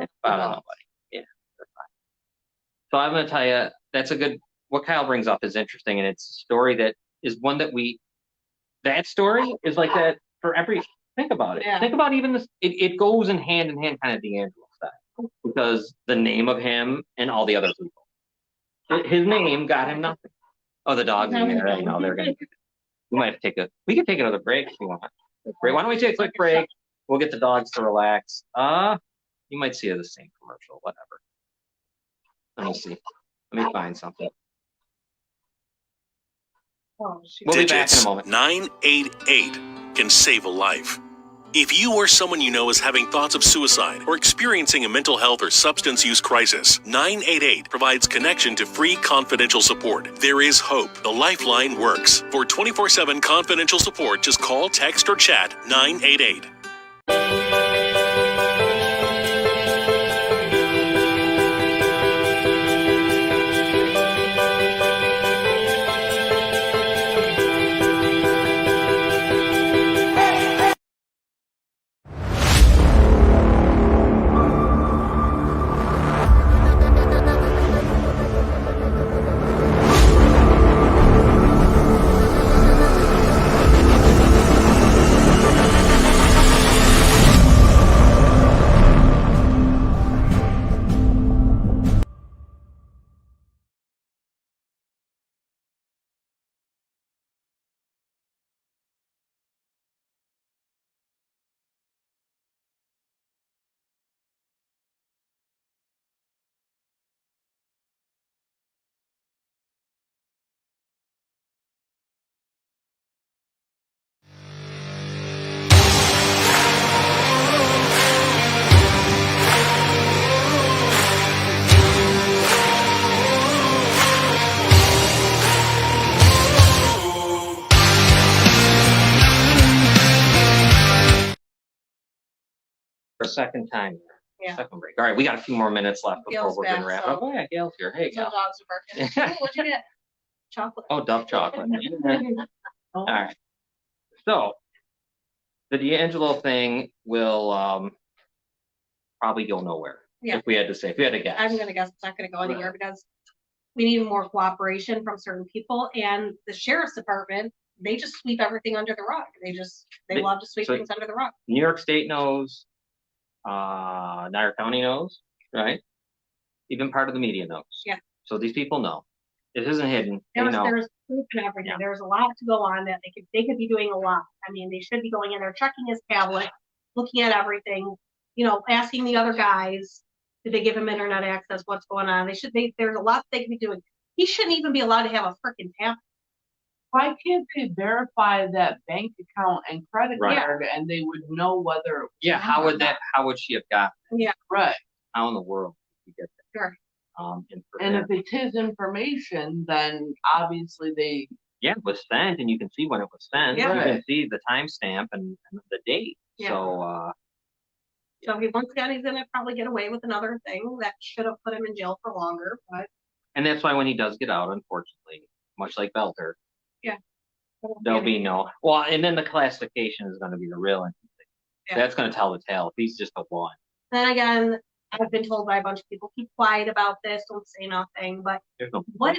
right. I don't know, buddy. Yeah, they're fine. So I'm going to tell you, that's a good. What Kyle brings up is interesting, and it's a story that is one that that story is like that for every, think about it. Yeah. Think about even this, it goes in hand kind of D'Angelo style, because the name of him and all the other people. His name got him nothing. Oh, the dogs in there, I know, they're going to, we might have to we can take another break if you want. Why don't we take a quick break? We'll get the dogs to relax. You might see the same commercial, whatever. Let me see. Let me find something. Oh, We'll be back in a Digits moment. 988 can save a life. If you or someone you know is having thoughts of suicide or experiencing a mental health or substance use crisis, 988 provides connection to free confidential support. There is hope. The Lifeline works. For 24/7 confidential support, just call, text, or chat 988. For a second time. Yeah. Second break. All right, we got a few more minutes left before Gail's we're going to back, wrap so- up. Oh, yeah, Gail's here. Hey, The Gail. dogs are barking. Oh, what'd you get? Chocolate. Oh, Dove chocolate. All right. So, the D'Angelo thing will probably go nowhere. Yeah. If we had to guess. I'm gonna guess it's not gonna go anywhere because we need more cooperation from certain people, and the sheriff's department, they just sweep everything under the rug. They love to sweep so- things under the rug. New York State knows. Niagara County knows, right? Even part of the media knows. Yeah. So these people know. It isn't hidden. They know. There's proof and everything. Yeah. There's a lot to go on that they could be doing a lot. I mean, they should be going in there, checking his tablet, looking at everything, you know, asking the other guys, did they give him internet access? What's going on? There's a lot they can be doing. He shouldn't even be allowed to have a freaking tablet. Why can't they verify that bank account and credit Right. card and they would know whether it was Yeah, how would she have got that? Yeah. right? How in the world did you get that? Sure. And if it's his information, then obviously they yeah, it was sent, and you can see when it was sent. Yeah. You can Right. see the timestamp and the date. Yeah. So, So he once again, he's gonna probably get away with another thing that should have put him in jail for longer. But and that's why when he does get out, unfortunately, much like Belter, there'll be no. Well, and then the classification is going to be the real interesting. Yeah. That's going to tell the tale. If he's just a one. Then again, I've been told by a bunch of people, keep quiet about this, don't say nothing. But There's no. what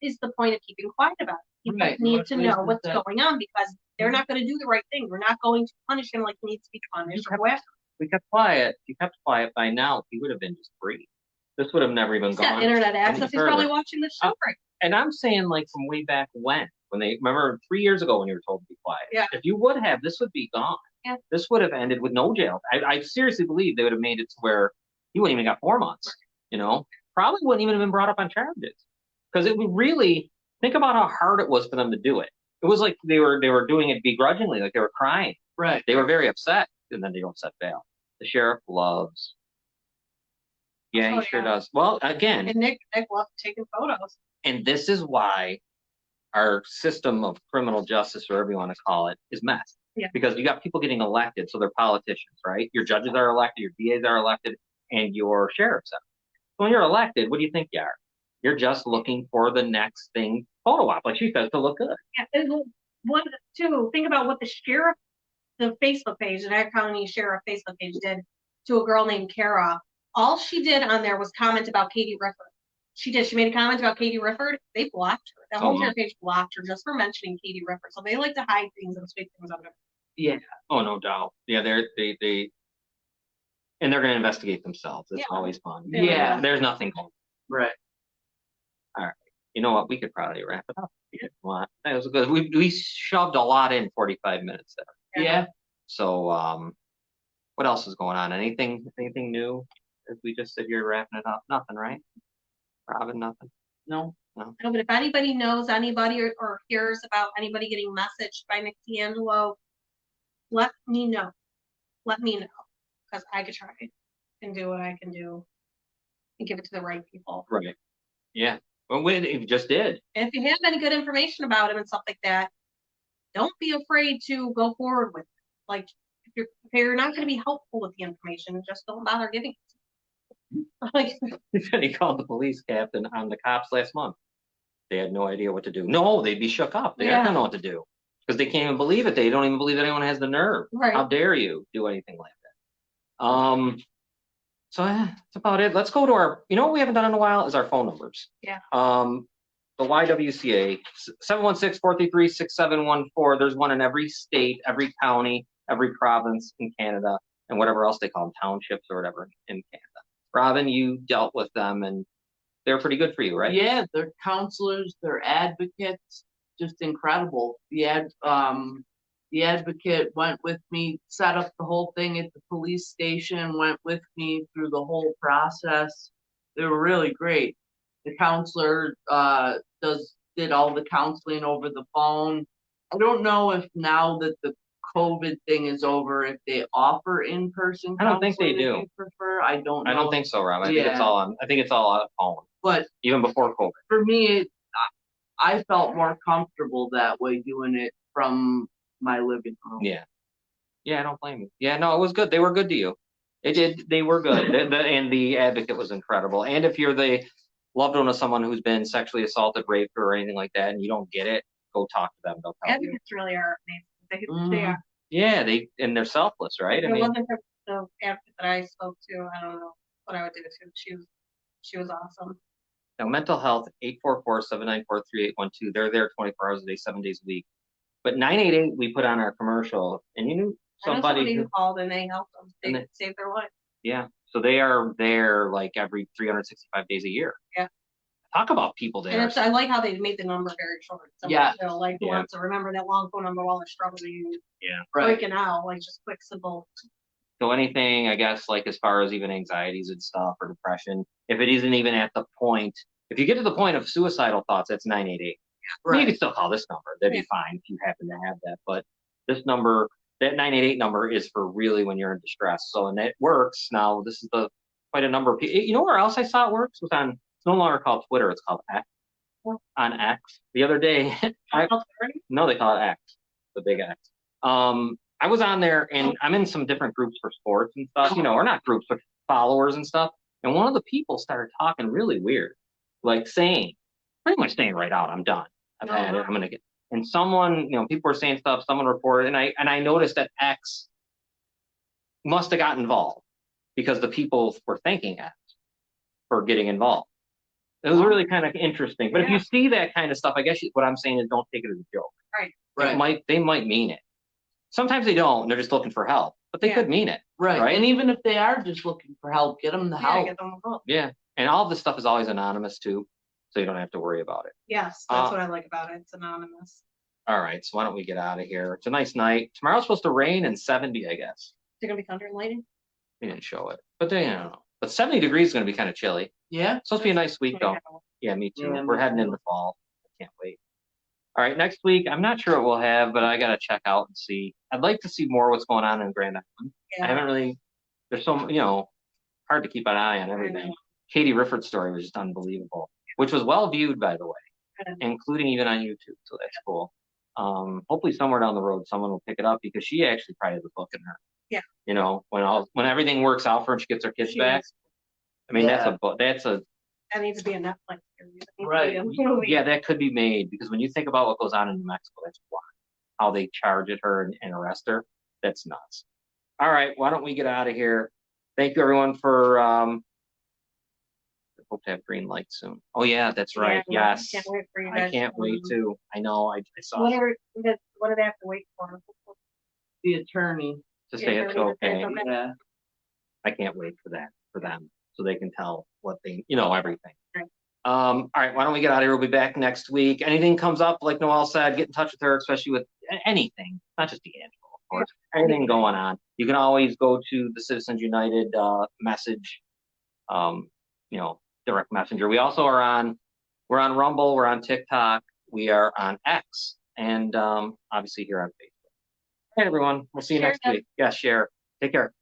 is the point of keeping quiet about it? People Right. need What to is know the what's thing? going on because they're not going to do the right thing. We're not going to punish him like he needs to be punished or go after him. We kept quiet. If you kept quiet by now, he would have been just free. This would have never even He's got gone. internet access. He's further. probably watching the show right. And I'm saying like from way back when they remember 3 years ago when you were told to be quiet. Yeah. If you would have, this would be gone. Yeah. This would have ended with no jail. I seriously believe they would have made it to where he wouldn't even got 4 months. You know, probably wouldn't even have been brought up on charges because it would really think about how hard it was for them to do it. It was like they were doing it begrudgingly, like they were crying. right. They were very upset, and then they don't set bail. The sheriff loves. Yeah, he Oh, sure yeah. does. Well, again, And Nick loved taking photos. and this is why our system of criminal justice, or whatever you want to call it, is messed. Yeah. Because you got people getting elected, so they're politicians, right? Your judges are elected, your DAs are elected, and your sheriffs are. So when you're elected, what do you think you are? You're just looking for the next thing, photo op, like she says, to look good. Yeah, and think about what the Facebook page, the Niagara County Sheriff Facebook page did to a girl named Kara. All she did on there was comment about Katie Rifford. She made a comment about Katie Rifford. They blocked her. The whole entire page blocked her just for mentioning Katie Rifford. So they like to hide things and sweep things under. Yeah. Oh, no doubt. Yeah, they and they're going to investigate themselves. It's Yeah. always fun. Yeah. There's nothing going. Right. You know what? We could probably wrap it up. If you want. That was good. We shoved a lot in 45 minutes there. Yeah. So, what else is going on? Anything new? As we just sit here wrapping it up, nothing, right? Robin, nothing. No. No, but if anybody knows anybody or hears about anybody getting messaged by Nick D'Angelo, let me know. Let me know. Because I could try and do what I can do and give it to the right people. Right. Yeah. Well, you just did. And if you have any good information about him and stuff like that, don't be afraid to go forward with it. Like, if you're not going to be helpful with the information, just don't bother giving it. Like, He called the police captain on the cops last month. They had no idea what to do. No, they'd be shook up. They don't know what to do because they can't even believe it. They don't even believe that anyone has the nerve. Right. How dare you do anything like that? So that's about it. Let's go to our. You know what we haven't done in a while is our phone numbers. Yeah. The YWCA 716-433-6714. There's one in every state, every county, every province in Canada, and whatever else they call them, townships or whatever in Canada. Robin, you dealt with them, and they're pretty good for you, right? Yeah, they're counselors, they're advocates, just incredible. The advocate went with me, set up the whole thing at the police station, went with me through the whole process. They were really great. The counselor did all the counseling over the phone. I don't know if now that the COVID thing is over, if they offer in-person I don't think they counseling do. if you prefer. I don't know. I don't think so, Rob. I think it's all on. I think it's all on phone, But even before COVID. for me, I felt more comfortable that way doing it from my living room. Yeah. Yeah, I don't blame you. Yeah, no, it was good. They were good to you. They were good. And the advocate was incredible. And if you're the loved one of someone who's been sexually assaulted, raped, or anything like that, and you don't get it, go talk to them. They'll tell you. advocates really are amazing. They are. Yeah, they're selfless, right? If it wasn't for the advocate that I spoke to, I don't know what I would do too. She was awesome. Now, mental health, 844-794-3812. They're there 24 hours a day, 7 days a week. But 988, we put on our commercial, and you knew I know somebody who called and they helped them. They saved their life. Yeah, so they are there like every 365 days a year. Yeah. Talk about people there. And I like how they made the number very short. So Yeah. Like who wants to remember that long phone number while they're struggling, Yeah. Right. breaking out, like just quick, simple. So anything, I guess, like as far as even anxieties and stuff or depression, if it isn't even at the point, if you get to the point of suicidal thoughts, that's 988. Right. You can still call this number. That'd be fine if you happen to have that. But this number, that 988 number is for really when you're in distress. So, and it works. Now, this is quite a number of people. You know where else I saw it works? Was on, it's no longer called Twitter. It's called X. On X. The other day, no, they call it X, the big X. I was on there and I'm in some different groups for sports and stuff, you know, or not groups, but followers and stuff. And one of the people started talking really weird, like saying, pretty much saying right out, I'm done. I've had it. I'm going to get, and someone, you know, people were saying stuff, someone reported, and I noticed that X must have gotten involved because the people were thanking X for getting involved. It was really kind of interesting. But if you see that kind of stuff, I guess what I'm saying is don't take it as a joke. Right. They might mean it. Sometimes they don't, and they're just looking for help, but they could mean it. Right. And even if they are just looking for help, get them the help. Get them help. Yeah. And all this stuff is always anonymous too, so you don't have to worry about it. Yes, that's what I like about it. It's anonymous. All right, so why don't we get out of here? It's a nice night. Tomorrow's supposed to rain and 70, I guess. Is it gonna be thunder and lightning? We didn't show it, but I don't know. But 70 degrees is going to be kind of chilly. Yeah. It's supposed to be a nice week though. Yeah, me too. Yeah, We're heading into fall. I can't wait. All right, next week, I'm not sure what we'll have, but I got to check out and see. I'd like to see more what's going on in Grand Island. Yeah. I haven't really, there's so, you know, hard to keep an eye on everything. Katie Rifford's story was just unbelievable, which was well viewed, by the way, including even on YouTube. So that's cool. Hopefully somewhere down the road, someone will pick it up because she actually probably has a book in her. Yeah. You know, when everything works out for her and she gets her kids back. I mean, that's a book. That needs to be a Netflix series. Right. Yeah, that could be made because when you think about what goes on in New Mexico, that's why. How they charge at her and arrest her. That's nuts. All right, why don't we get out of here? Thank you everyone for I hope to have green light soon. Oh yeah, that's right. Yes. I can't wait for you I guys. can't wait to. I know. I saw What do they have to wait for? The attorney. to say it's okay. Yeah. I can't wait for that for them so they can tell what they, you know, everything. Right. All right, why don't we get out of here? We'll be back next week. Anything comes up, like Noelle said, get in touch with her, especially with anything, not just D'Angelo, of course, anything going on. You can always go to the Citizens United message, you know, direct messenger. We also are we're on Rumble, we're on TikTok, we are on X, and obviously here on Facebook. All right, everyone, we'll see you next week. Yeah, share. Take care.